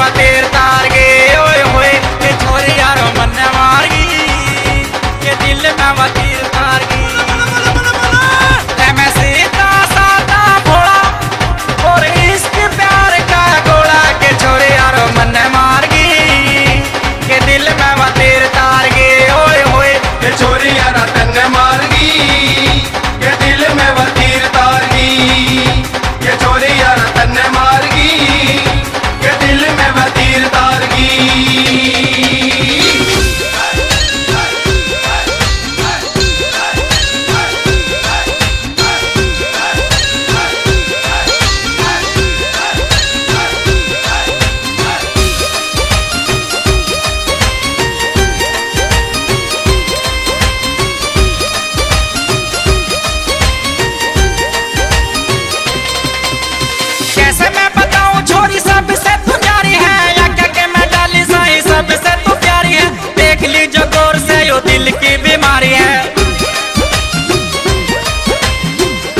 वा तेर तार गे ओए होए के छोरी यारो मन मार गी के दिल में वा तीर तार गी मैं सीता साता भोला और इश्क प्यार का गोला के छोरी यारो मन मार गी के दिल में वा तेर तार गे ओए होए के छोरी यारा तन मार गी के दिल में वा तीर तार गी के छोरी यारा तन मार गी के दिल में वा तीर तार गी कैसे मैं बताऊं छोरी सबसे तू प्यारी है या क्या के मैं डाली साई सबसे तू प्यारी है देख लीजिए गौर से यो दिल की बीमारी है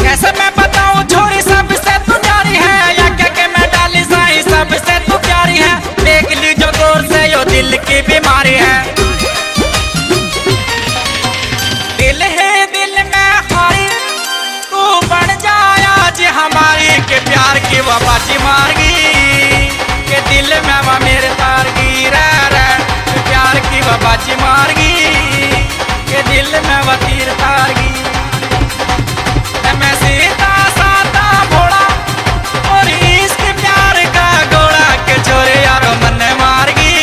कैसे मैं बताऊं छोरी सबसे तू प्यारी है या क्या के मैं डाली साई सबसे तू प्यारी है देख लीजिए गौर से यो दिल की बीमारी है दिल है दिल में हारी तू बन जाए आज हमारी के प्यार की बाजी मार गी के दिल में वो मेरे तार गी रे प्यार की बाजी मार गी के दिल में वो तीर तार गी मैं सीता साता भोला और इश्क प्यार का गोला के छोरे यारो मन मार गी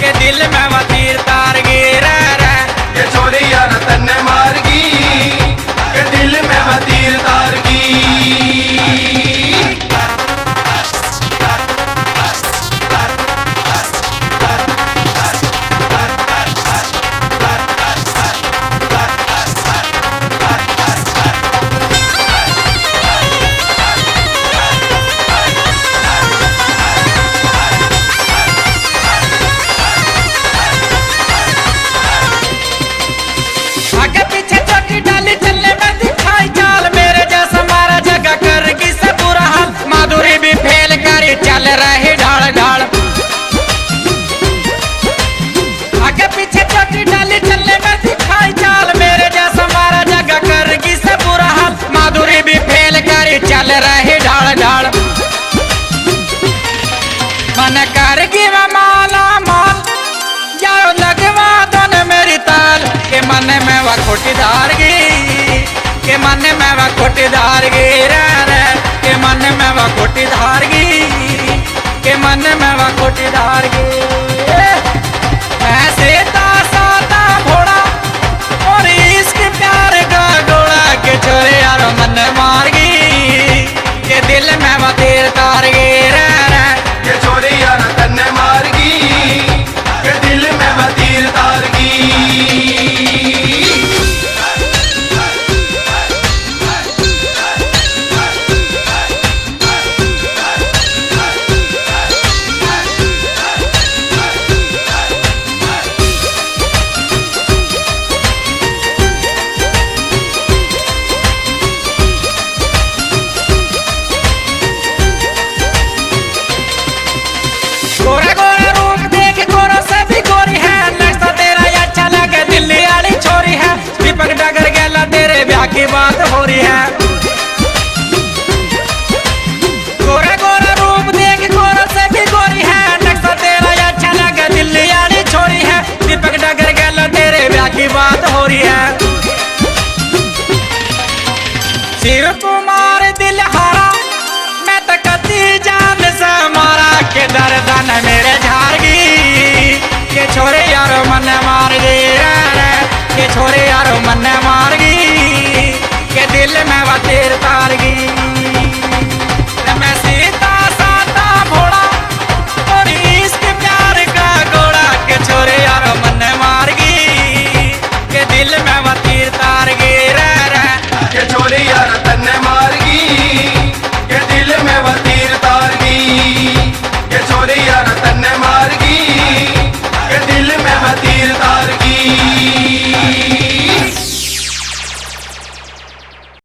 के दिल में वो तीर तार गी रे के छोरी यारा तन मार गी के दिल में वा तीर तार गी आगे पीछे चोटी डाली चलने में दिखाई चाल मेरे जैसा मारा जगह कर की से बुरा हाल माधुरी भी फेल करी चल रही ढाल ढाल आगे पीछे चोटी डाली चलने में दिखाई चाल मेरे जैसा मारा जगह कर की से बुरा हाल माधुरी भी फेल करी चल रही ढाल ढाल मन कर की माला माल जाओ लगवा दोन मेरी ताल के मन में वह खोटी धार गी के मन में वह खोटी धार गी रे के मन में वह खोटी धार गी के मन में वह खोटी धार गी मैं सीता साता भोला और इश्क प्यार का गोला के छोरे यारो मन मार गी के दिल में वह तीर तार गी रे के छोरी यारा तन मार गी के दिल में वा तीर तार गी गोरा गोरा रूप देख गोरा से भी गोरी है नक्शा तेरा अच्छा लगे दिल्ली वाली छोरी है दीपक डगर गेला तेरे ब्याह की बात हो रही है गोरा गोरा रूप देख गोरा से भी गोरी है नक्शा तेरा अच्छा लगे दिल्ली वाली छोरी है दीपक डगर गेला तेरे ब्याह की बात हो रही है शिव कुमार दिल हारा मैं तो कती जान से मारा के दर्दन मेरे झार गी के छोरे यारो मन मार गी के छोरे यारो मन मार गी के दिल में वो तीर तार गी।